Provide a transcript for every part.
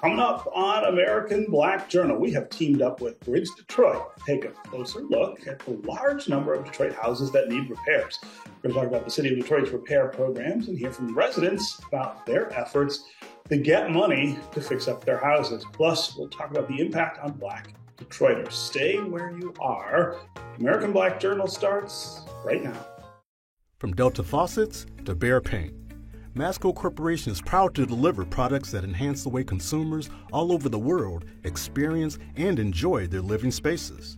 Coming up on American Black Journal, we have teamed up with Bridge Detroit to take a closer look at the large number of Detroit houses that need repairs. We're going to talk about the City of Detroit's repair programs and hear from residents about their efforts to get money to fix up their houses. Plus, we'll talk about the impact on Black Detroiters. Stay where you are. American Black Journal starts right now. From Delta Faucets to Behr Paint, Masco Corporation is proud to deliver products that enhance the way consumers all over the world experience and enjoy their living spaces.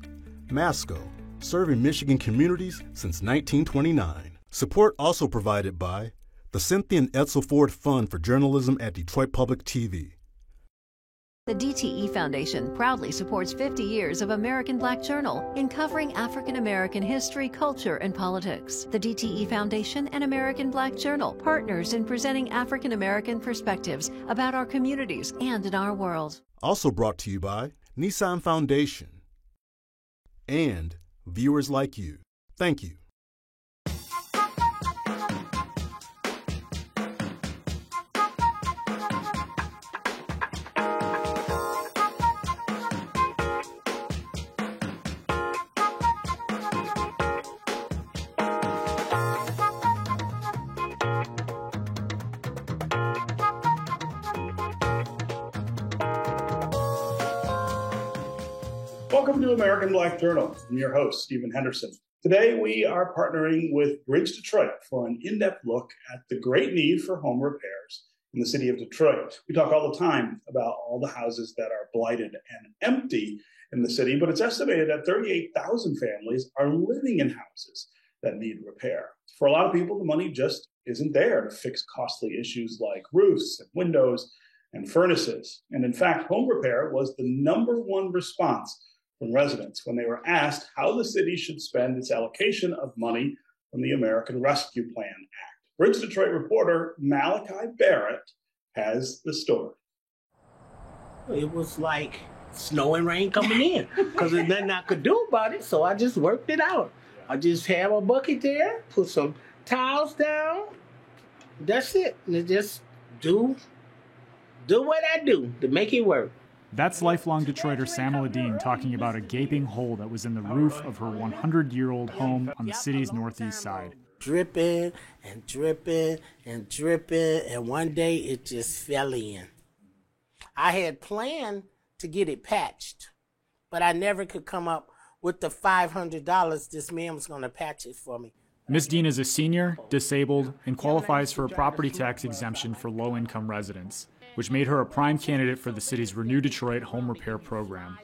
Masco, serving Michigan communities since 1929. Support also provided by the Cynthia and Edsel Ford Fund for Journalism at Detroit Public TV. The DTE Foundation proudly supports 50 years of American Black Journal in covering African American history, culture, and politics. The DTE Foundation and American Black Journal partners in presenting African American perspectives about our communities and in our world. Also brought to you by Nissan Foundation and viewers like you. Thank you. Welcome to American Black Journal. I'm your host, Stephen Henderson. Today, we are partnering with Bridge Detroit for an in-depth look at the great need for home repairs in the city of Detroit. We talk all the time about all the houses that are blighted and empty in the city, but it's estimated that 38,000 families are living in houses that need repair. For a lot of people, the money just isn't there to fix costly issues like roofs and windows and furnaces. And in fact, home repair was the #1 response from residents when they were asked how the city should spend its allocation of money from the American Rescue Plan Act. Bridge Detroit reporter Malachi Barrett has the story. It was like snow and rain coming in because there's nothing I could do about it, so I just worked it out. I just have a bucket there, put some tiles down, that's it. And just do what I do to make it work. That's lifelong Detroiter Sam Ladine talking about a gaping hole that was in the roof of her 100-year-old home on the city's northeast side. Dripping and dripping and dripping, and one day it just fell in. I had planned to get it patched, but I never could come up with the $500 this man was going to patch it for me. Ms. Dean is a senior, disabled, and qualifies for a property tax exemption for low-income residents, which made her a prime candidate for the city's Renew Detroit home repair program.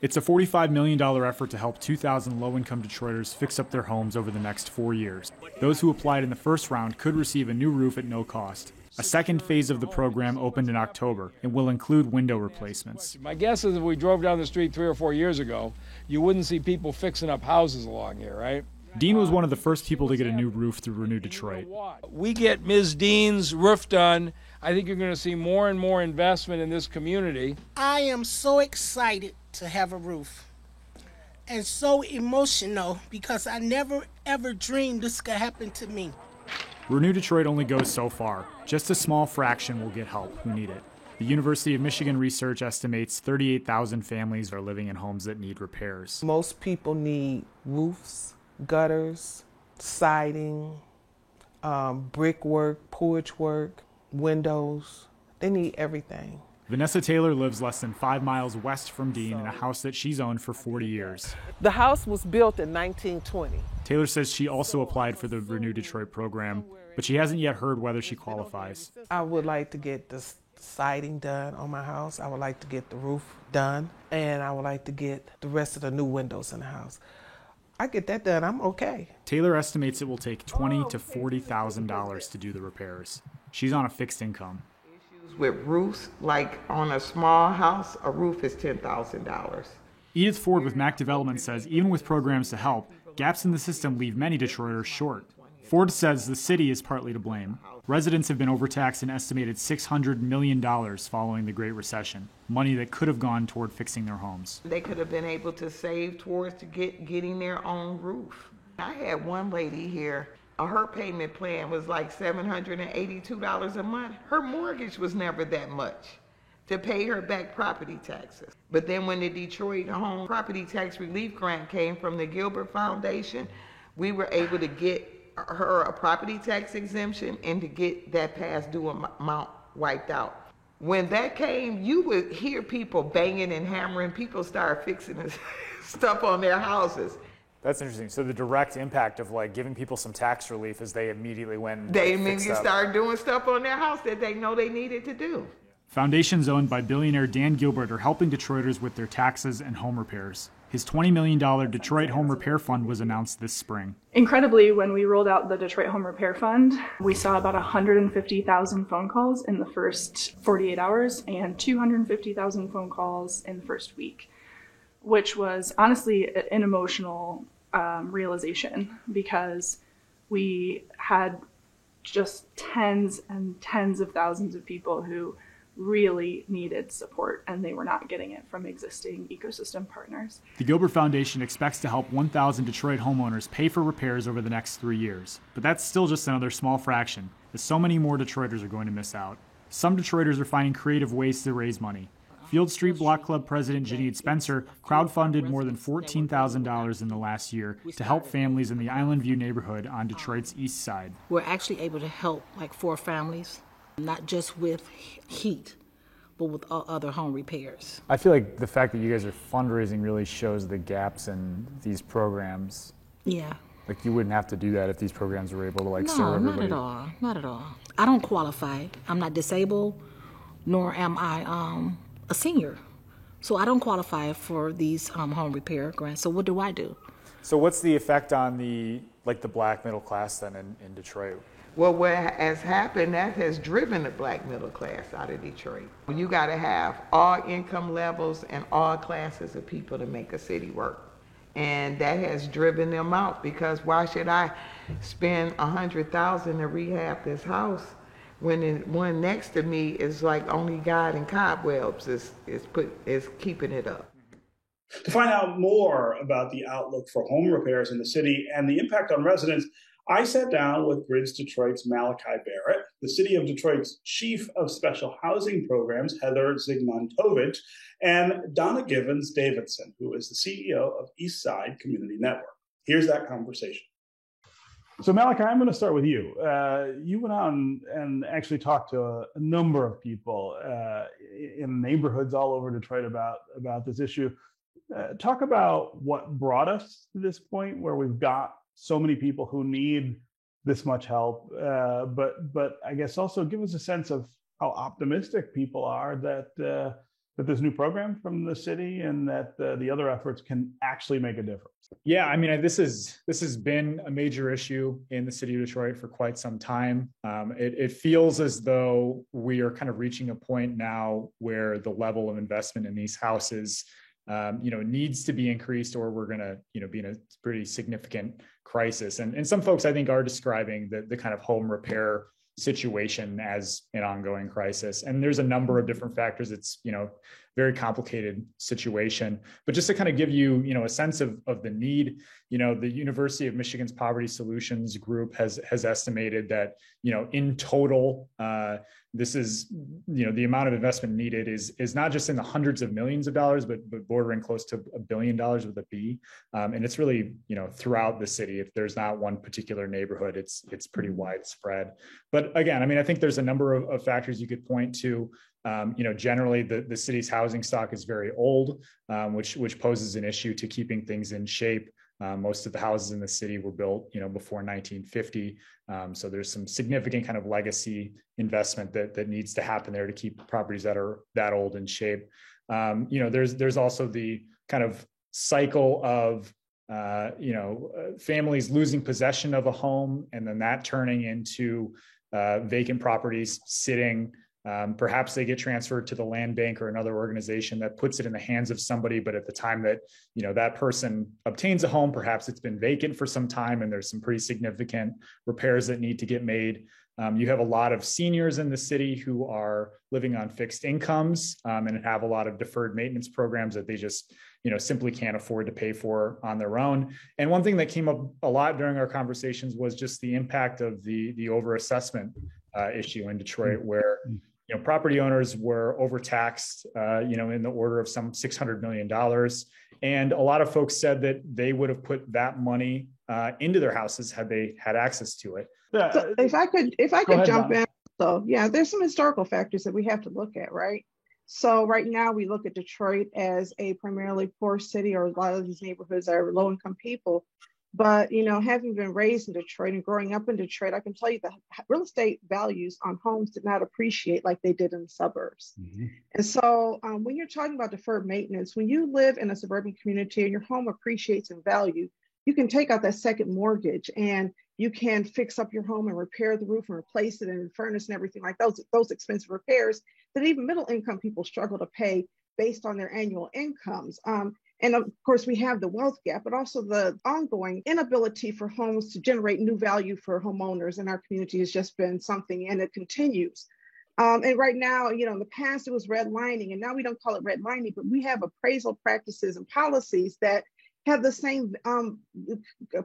It's a $45 million effort to help 2,000 low-income Detroiters fix up their homes over the next 4 years. Those who applied in the first round could receive a new roof at no cost. A second phase of the program opened in October and will include window replacements. My guess is if we drove down the street 3 or 4 years ago, you wouldn't see people fixing up houses along here, right? Dean was one of the first people to get a new roof through Renew Detroit. We get Ms. Dean's roof done. I think you're going to see more and more investment in this community. I am so excited to have a roof and so emotional because I never ever dreamed this could happen to me. Renew Detroit only goes so far. Just a small fraction will get help who need it. The University of Michigan research estimates 38,000 families are living in homes that need repairs. Most people need roofs, gutters, siding, brickwork, porch work, windows. They need everything. Vanessa Taylor lives less than 5 miles west from Dean in a house that she's owned for 40 years. The house was built in 1920. Taylor says she also applied for the Renew Detroit program, but she hasn't yet heard whether she qualifies. I would like to get the siding done on my house. I would like to get the roof done, and I would like to get the rest of the new windows in the house. I get that done, I'm okay. Taylor estimates it will take $20,000 to $40,000 to do the repairs. She's on a fixed income. With roofs, like on a small house, a roof is $10,000. Edith Ford with Mac Development says even with programs to help, gaps in the system leave many Detroiters short. Ford says the city is partly to blame. Residents have been overtaxed an estimated $600 million following the Great Recession, money that could have gone toward fixing their homes. They could have been able to save towards getting their own roof. I had one lady here, her payment plan was like $782 a month. Her mortgage was never that much. to pay her back property taxes. But then when the Detroit Home Property Tax Relief Grant came from the Gilbert Foundation, we were able to get her a property tax exemption and to get that past due amount wiped out. When that came, you would hear people banging and hammering. People start fixing stuff on their houses. That's interesting. So the direct impact of like giving people some tax relief is they immediately went. They immediately started doing stuff on their house that they know they needed to do. Foundations owned by billionaire Dan Gilbert are helping Detroiters with their taxes and home repairs. His $20 million Detroit Home Repair Fund was announced this spring. Incredibly, when we rolled out the Detroit Home Repair Fund, we saw about 150,000 phone calls in the first 48 hours and 250,000 phone calls in the first week, which was honestly an emotional realization, because we had just tens and tens of thousands of people who really needed support, and they were not getting it from existing ecosystem partners. The Gilbert Foundation expects to help 1,000 Detroit homeowners pay for repairs over the next 3 years. But that's still just another small fraction, as so many more Detroiters are going to miss out. Some Detroiters are finding creative ways to raise money. Field Street Block Club President Janine Spencer crowdfunded more than $14,000 in the last year to help families in the Island View neighborhood on Detroit's east side. We're actually able to help like 4 families, not just with heat, but with other home repairs. I feel like the fact that you guys are fundraising really shows the gaps in these programs. Yeah. Like you wouldn't have to do that if these programs were able to like serve everybody. No, not at all. Not at all. I don't qualify. I'm not disabled, nor am I a senior. So I don't qualify for these home repair grants. So what do I do? So what's the effect on the black middle class then in Detroit? Well, what has happened, that has driven the black middle class out of Detroit. You got to have all income levels and all classes of people to make a city work. And that has driven them out, because why should I spend $100,000 to rehab this house when the one next to me is like only God and cobwebs is keeping it up. To find out more about the outlook for home repairs in the city and the impact on residents, I sat down with Bridge Detroit's Malachi Barrett, the City of Detroit's Chief of Special Housing Programs, Heather Zygmuntovich, and Donna Givens Davidson, who is the CEO of Eastside Community Network. Here's that conversation. So Malachi, I'm going to start with you. You went out and actually talked to a number of people in neighborhoods all over Detroit about this issue. Talk about what brought us to this point where we've got so many people who need this much help, but I guess also give us a sense of how optimistic people are that this new program from the city and that the other efforts can actually make a difference. Yeah, I mean, this has been a major issue in the city of Detroit for quite some time. It feels as though we are kind of reaching a point now where the level of investment in these houses needs to be increased, or we're going to, be in a pretty significant crisis. And some folks, I think, are describing the kind of home repair situation as an ongoing crisis. And there's a number of different factors. It's, very complicated situation. But just to kind of give you, a sense of the need, the University of Michigan's Poverty Solutions Group has estimated that, in total, this is, the amount of investment needed is not just in the hundreds of millions of dollars, but bordering close to $1 billion with a B. And it's really, throughout the city. If there's not one particular neighborhood, it's pretty widespread. But again, I mean, I think there's a number of factors you could point to. Generally the city's housing stock is very old, which poses an issue to keeping things in shape. Most of the houses in the city were built, before 1950. So there's some significant kind of legacy investment that needs to happen there to keep properties that are that old in shape. There's also the kind of cycle of, families losing possession of a home and then that turning into vacant properties sitting. Perhaps they get transferred to the land bank or another organization that puts it in the hands of somebody. But at the time that, that person obtains a home, perhaps it's been vacant for some time and there's some pretty significant repairs that need to get made. You have a lot of seniors in the city who are living on fixed incomes and have a lot of deferred maintenance programs that they just, simply can't afford to pay for on their own. And one thing that came up a lot during our conversations was just the impact of the overassessment issue in Detroit, where property owners were overtaxed, in the order of some $600 million. And a lot of folks said that they would have put that money into their houses had they had access to it. So if I could ahead, jump Donna. in. So yeah, there's some historical factors that we have to look at, right? So right now we look at Detroit as a primarily poor city, or a lot of these neighborhoods are low income people. But, having been raised in Detroit and growing up in Detroit, I can tell you that real estate values on homes did not appreciate like they did in the suburbs. Mm-hmm. And so when you're talking about deferred maintenance, when you live in a suburban community and your home appreciates in value, you can take out that second mortgage and you can fix up your home and repair the roof and replace it and furnace and everything like those expensive repairs that even middle income people struggle to pay based on their annual incomes. And of course, we have the wealth gap, but also the ongoing inability for homes to generate new value for homeowners in our community has just been something, and it continues. And right now, in the past, it was redlining, and now we don't call it redlining, but we have appraisal practices and policies that have the same,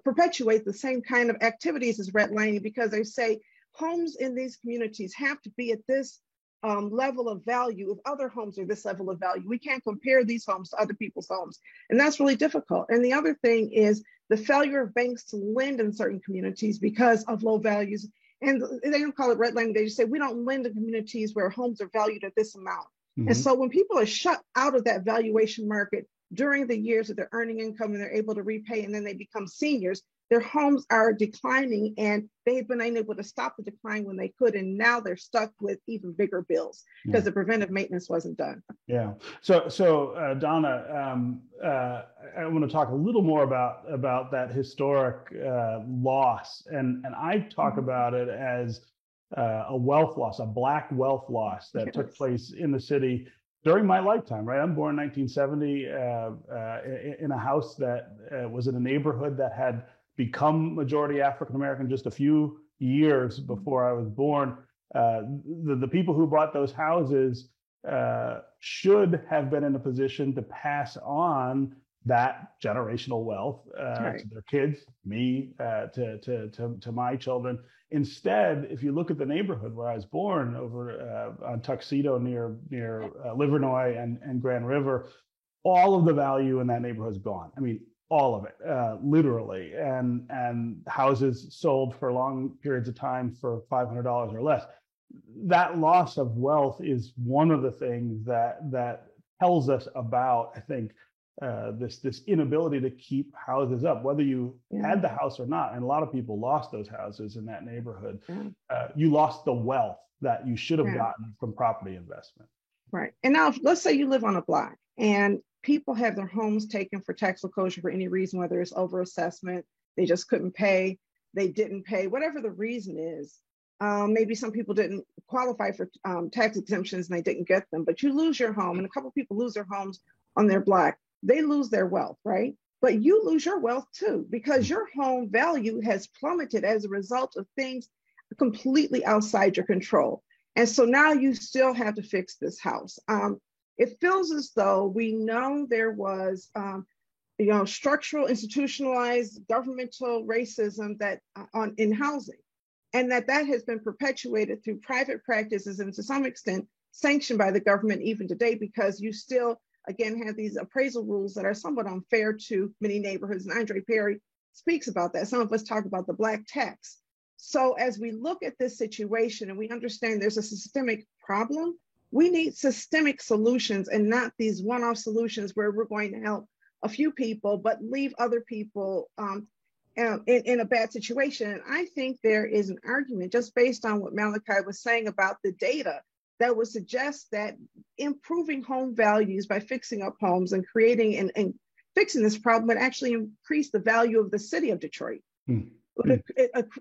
perpetuate the same kind of activities as redlining, because they say homes in these communities have to be at this level of value. If other homes are this level of value, we can't compare these homes to other people's homes. And that's really difficult. And the other thing is the failure of banks to lend in certain communities because of low values. And they don't call it redlining. They just say, we don't lend in communities where homes are valued at this amount. Mm-hmm. And so when people are shut out of that valuation market during the years that they're earning income and they're able to repay, and then they become seniors, their homes are declining, and they've been unable to stop the decline when they could. And now they're stuck with even bigger bills because the preventive maintenance wasn't done. Yeah. So Donna, I want to talk a little more about that historic loss. And I talk about it as a wealth loss, a Black wealth loss that took place in the city during my lifetime, right? I'm born in 1970 in a house that was in a neighborhood that had become majority African-American just a few years before I was born. The people who bought those houses should have been in a position to pass on that generational wealth to their kids, me, to my children. Instead, if you look at the neighborhood where I was born over on Tuxedo near Livernois and Grand River, all of the value in that neighborhood is gone. I mean, all of it, literally, and houses sold for long periods of time for $500 or less. That loss of wealth is one of the things that tells us about, I think, this inability to keep houses up, whether you had the house or not. And a lot of people lost those houses in that neighborhood. You lost the wealth that you should have gotten from property investment. Right. And now, let's say you live on a block and people have their homes taken for tax foreclosure for any reason, whether it's overassessment, they just couldn't pay, they didn't pay, whatever the reason is. Maybe some people didn't qualify for tax exemptions and they didn't get them, but you lose your home, and a couple of people lose their homes on their block. They lose their wealth, right? But you lose your wealth too, because your home value has plummeted as a result of things completely outside your control. And so now you still have to fix this house. It feels as though we know there was, structural, institutionalized governmental racism that in housing, and that has been perpetuated through private practices and to some extent sanctioned by the government even today, because you still, again, have these appraisal rules that are somewhat unfair to many neighborhoods. And Andre Perry speaks about that. Some of us talk about the Black tax. So as we look at this situation and we understand there's a systemic problem, we need systemic solutions and not these one-off solutions where we're going to help a few people, but leave other people in a bad situation. And I think there is an argument just based on what Malachi was saying about the data that would suggest that improving home values by fixing up homes and creating and fixing this problem would actually increase the value of the city of Detroit.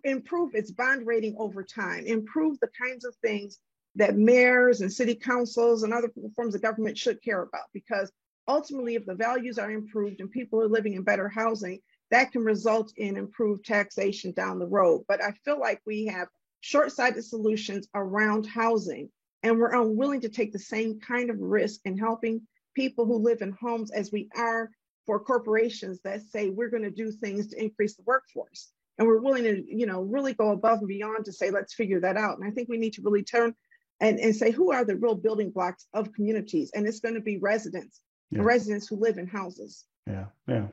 Improve its bond rating over time, improve the kinds of things that mayors and city councils and other forms of government should care about, because ultimately, if the values are improved and people are living in better housing, that can result in improved taxation down the road. But I feel like we have short-sighted solutions around housing, and we're unwilling to take the same kind of risk in helping people who live in homes as we are for corporations that say we're going to do things to increase the workforce. And we're willing to, really go above and beyond to say, let's figure that out. And I think we need to really turn and say, who are the real building blocks of communities? And it's going to be residents, and residents who live in houses. Yeah.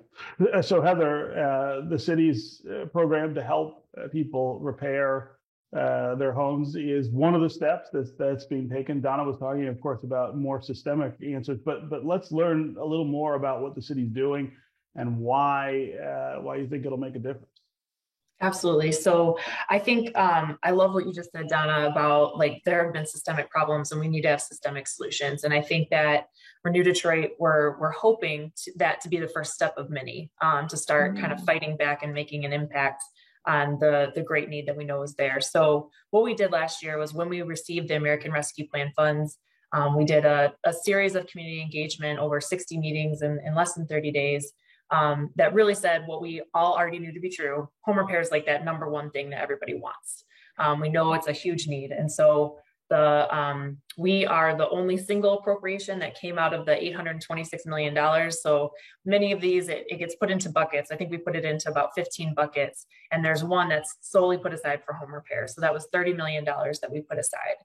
So Heather, the city's program to help people repair their homes is one of the steps that's being taken. Donna was talking, of course, about more systemic answers, but let's learn a little more about what the city's doing and why you think it'll make a difference. Absolutely. So I think I love what you just said, Donna, about like there have been systemic problems and we need to have systemic solutions. And I think that Renew Detroit, we're hoping that to be the first step of many to start kind of fighting back and making an impact on the great need that we know is there. So what we did last year was when we received the American Rescue Plan funds, we did a series of community engagement over 60 meetings in less than 30 days. That really said what we all already knew to be true. Home repair is like that number one thing that everybody wants. We know it's a huge need. And so we are the only single appropriation that came out of the $826 million. So many of these, it gets put into buckets. I think we put it into about 15 buckets. And there's one that's solely put aside for home repair. So that was $30 million that we put aside.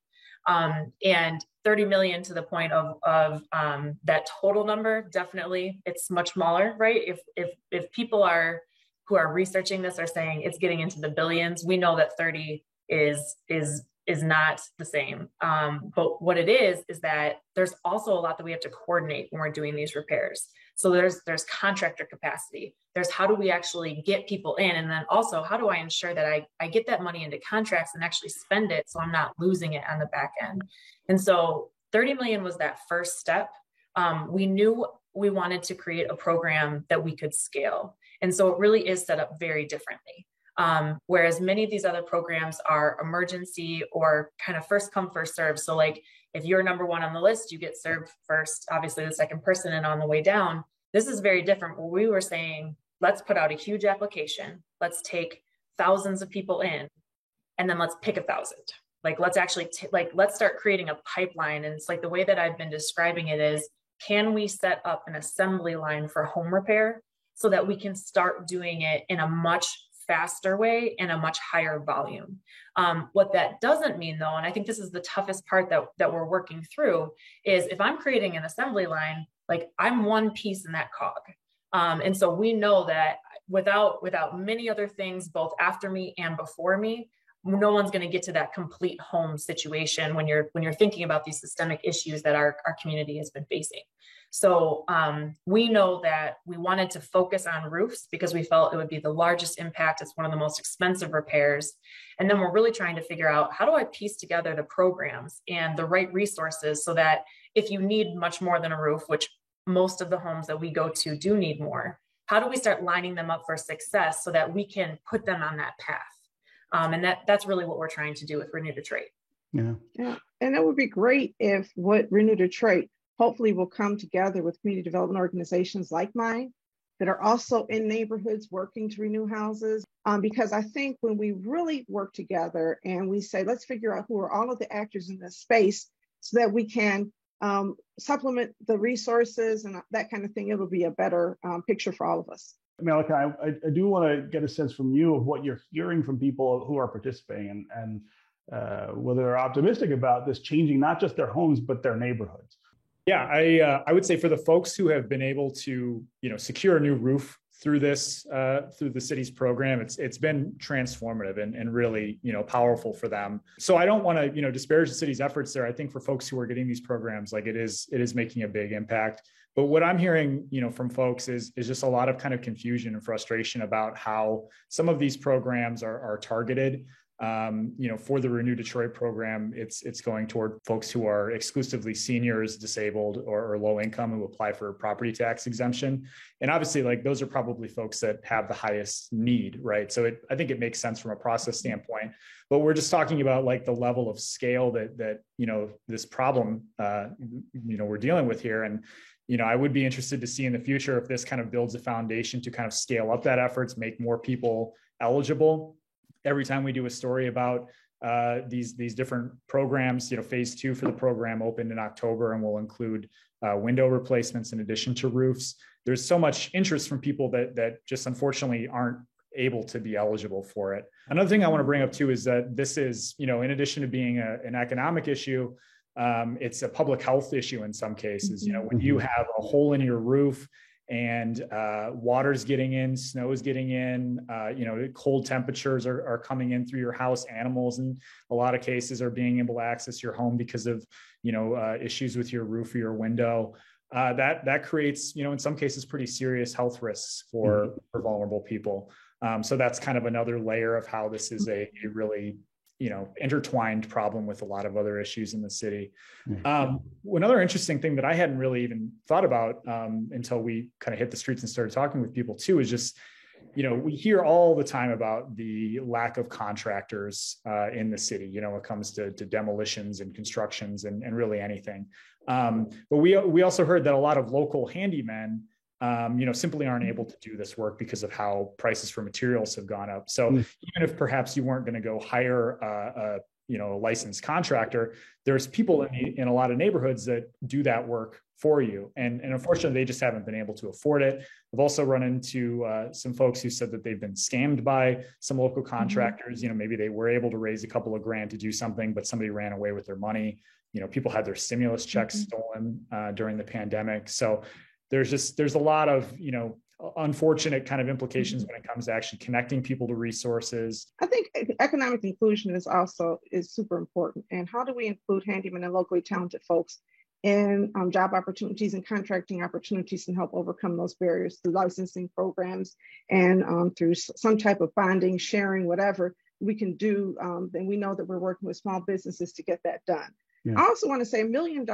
And 30 million to the point of that total number, definitely it's much smaller, right? If people who are researching this are saying it's getting into the billions, we know that 30 is not the same. But what it is that there's also a lot that we have to coordinate when we're doing these repairs. So there's contractor capacity. There's how do we actually get people in? And then also, how do I ensure that I get that money into contracts and actually spend it so I'm not losing it on the back end? And so 30 million was that first step. We knew we wanted to create a program that we could scale. And so it really is set up very differently. Whereas many of these other programs are emergency or kind of first come, first serve. So like if you're number one on the list, you get served first, obviously the second person, and on the way down. This is very different. Where we were saying, let's put out a huge application. Let's take thousands of people in, and then let's pick 1,000. Like, let's actually let's start creating a pipeline. And it's like the way that I've been describing it is, can we set up an assembly line for home repair so that we can start doing it in a much faster way and a much higher volume? What that doesn't mean though, and I think this is the toughest part that we're working through, is if I'm creating an assembly line, like I'm one piece in that cog. And so we know that without many other things, both after me and before me, no one's going to get to that complete home situation when you're thinking about these systemic issues that our community has been facing. So we know that we wanted to focus on roofs because we felt it would be the largest impact. It's one of the most expensive repairs. And then we're really trying to figure out, how do I piece together the programs and the right resources so that if you need much more than a roof, which most of the homes that we go to do need more, how do we start lining them up for success so that we can put them on that path? And that's really what we're trying to do with Renew Detroit. Yeah. And it would be great if what Renew Detroit hopefully will come together with community development organizations like mine that are also in neighborhoods working to renew houses. Because I think when we really work together and we say, let's figure out who are all of the actors in this space so that we can supplement the resources and that kind of thing, it'll be a better picture for all of us. Malachi, I do want to get a sense from you of what you're hearing from people who are participating and whether they're optimistic about this changing not just their homes, but their neighborhoods. Yeah, I would say for the folks who have been able to, secure a new roof through this, through the city's program, it's been transformative and really, powerful for them. So I don't want to, disparage the city's efforts there. I think for folks who are getting these programs, like it is making a big impact. But what I'm hearing, from folks is just a lot of kind of confusion and frustration about how some of these programs are targeted. For the Renew Detroit program, it's going toward folks who are exclusively seniors, disabled, or low income who apply for property tax exemption. And obviously, like those are probably folks that have the highest need, right? So I think it makes sense from a process standpoint. But we're just talking about like the level of scale that this problem we're dealing with here. And I would be interested to see in the future if this kind of builds a foundation to kind of scale up that efforts, make more people eligible. Every time we do a story about these different programs, phase 2 for the program opened in October and will include window replacements in addition to roofs. There's so much interest from people that just unfortunately aren't able to be eligible for it. Another thing I want to bring up too is that this is, in addition to being an economic issue, it's a public health issue in some cases. When you have a hole in your roof and water's getting in, snow's getting in, cold temperatures are coming in through your house. Animals in a lot of cases are being able to access your home because of, issues with your roof or your window. That creates, in some cases, pretty serious health risks for vulnerable people. So that's kind of another layer of how this is a really, intertwined problem with a lot of other issues in the city. Another interesting thing that I hadn't really even thought about until we kind of hit the streets and started talking with people too, is just, we hear all the time about the lack of contractors in the city, when it comes to demolitions and constructions and really anything. But we also heard that a lot of local handymen simply aren't able to do this work because of how prices for materials have gone up. So even if perhaps you weren't going to go hire a licensed contractor, there's people in a lot of neighborhoods that do that work for you. And unfortunately, they just haven't been able to afford it. I've also run into some folks who said that they've been scammed by some local contractors. Maybe they were able to raise a couple of grand to do something, but somebody ran away with their money. People had their stimulus checks stolen during the pandemic. So there's a lot of, unfortunate kind of implications when it comes to actually connecting people to resources. I think economic inclusion is super important. And how do we include handymen and locally talented folks in job opportunities and contracting opportunities and help overcome those barriers through licensing programs and through some type of bonding, sharing, whatever we can do. Then we know that we're working with small businesses to get that done. Yeah. I also want to say $1 billion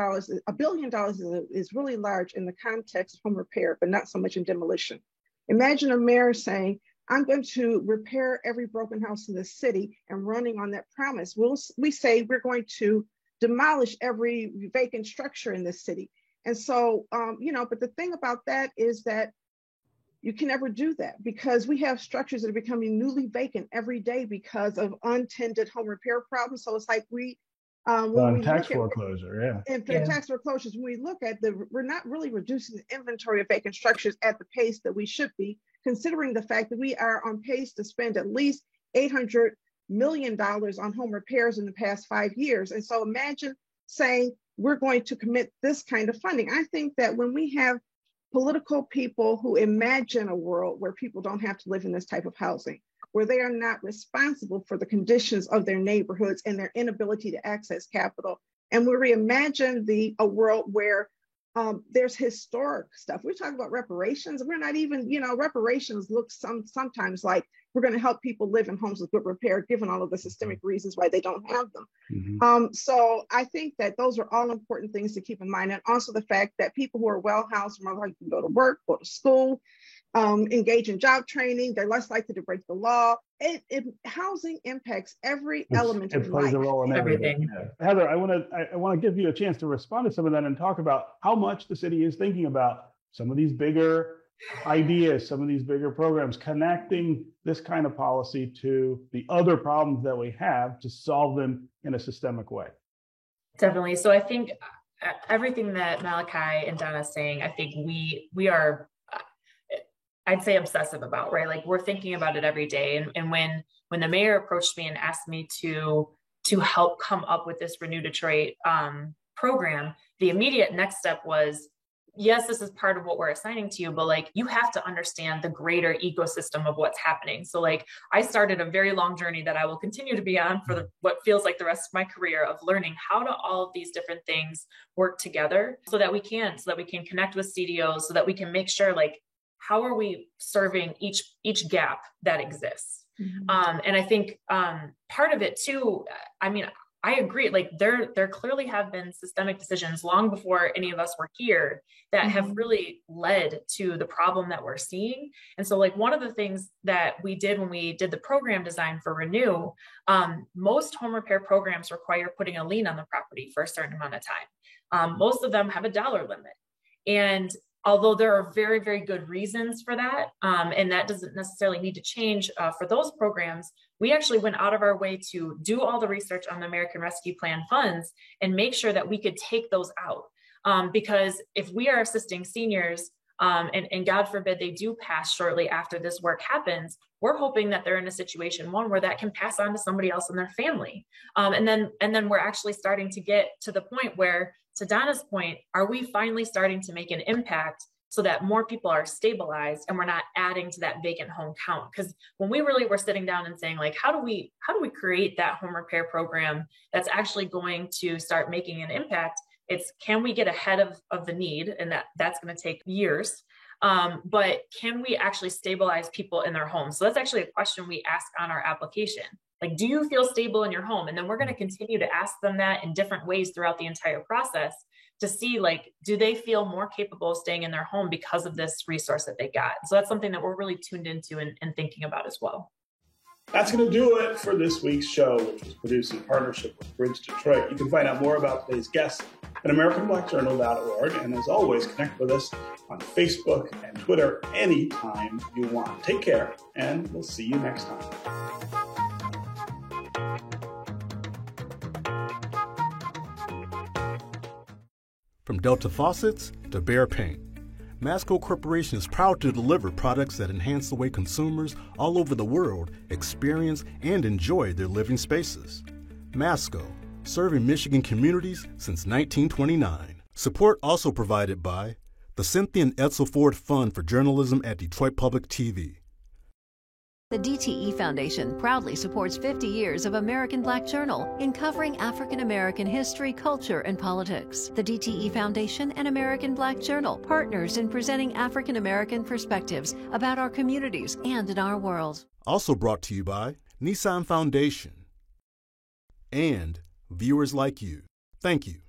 is really large in the context of home repair, but not so much in demolition. Imagine a mayor saying, I'm going to repair every broken house in the city, and running on that promise. We say we're going to demolish every vacant structure in this city. And so, but the thing about that is that you can never do that because we have structures that are becoming newly vacant every day because of untended home repair problems. So it's like tax foreclosure, tax foreclosures, when we look at we're not really reducing the inventory of vacant structures at the pace that we should be, considering the fact that we are on pace to spend at least $800 million on home repairs in the past 5 years. And so imagine saying we're going to commit this kind of funding. I think that when we have political people who imagine a world where people don't have to live in this type of housing, where they are not responsible for the conditions of their neighborhoods and their inability to access capital. And we reimagine a world where there's historic stuff. We talk about reparations. We're not even, reparations look sometimes like we're going to help people live in homes with good repair, given all of the systemic reasons why they don't have them. So I think that those are all important things to keep in mind. And also the fact that people who are well housed are more likely to go to work, go to school, engage in job training. They're less likely to break the law. Housing impacts every element of life. It plays a role in everything. Yeah. Heather, I want to give you a chance to respond to some of that and talk about how much the city is thinking about some of these bigger ideas, some of these bigger programs, connecting this kind of policy to the other problems that we have to solve them in a systemic way. Definitely. So I think everything that Malachi and Donna is saying, I think we are, I'd say, obsessive about, right? Like we're thinking about it every day. And when the mayor approached me and asked me to help come up with this Renew Detroit program, the immediate next step was, yes, this is part of what we're assigning to you, but like, you have to understand the greater ecosystem of what's happening. So like, I started a very long journey that I will continue to be on for what feels like the rest of my career of learning how do all of these different things work together so that we can connect with CDOs, so that we can make sure, like, how are we serving each gap that exists? And I think part of it too, I mean, I agree, like there clearly have been systemic decisions long before any of us were here that have really led to the problem that we're seeing. And so like one of the things that we did when we did the program design for Renew, most home repair programs require putting a lien on the property for a certain amount of time. Most of them have a dollar limit. And although there are very, very good reasons for that, and that doesn't necessarily need to change for those programs, we actually went out of our way to do all the research on the American Rescue Plan funds and make sure that we could take those out. Because if we are assisting seniors and God forbid they do pass shortly after this work happens, we're hoping that they're in a situation, one, where that can pass on to somebody else in their family. And then we're actually starting to get to the point where, to Donna's point, are we finally starting to make an impact so that more people are stabilized and we're not adding to that vacant home count? Because when we really were sitting down and saying, like, how do we create that home repair program that's actually going to start making an impact? It's, can we get ahead of the need? And that's going to take years. But can we actually stabilize people in their homes? So that's actually a question we ask on our application. Like, do you feel stable in your home? And then we're going to continue to ask them that in different ways throughout the entire process to see, like, do they feel more capable of staying in their home because of this resource that they got? So that's something that we're really tuned into and thinking about as well. That's going to do it for this week's show, which was produced in partnership with Bridge Detroit. You can find out more about today's guests at AmericanBlackJournal.org. And as always, connect with us on Facebook and Twitter anytime you want. Take care, and we'll see you next time. From Delta Faucets to Behr Paint, Masco Corporation is proud to deliver products that enhance the way consumers all over the world experience and enjoy their living spaces. Masco, serving Michigan communities since 1929. Support also provided by the Cynthia and Edsel Ford Fund for Journalism at Detroit Public TV. The DTE Foundation proudly supports 50 years of American Black Journal in covering African American history, culture, and politics. The DTE Foundation and American Black Journal, partners in presenting African American perspectives about our communities and in our world. Also brought to you by Nissan Foundation and viewers like you. Thank you.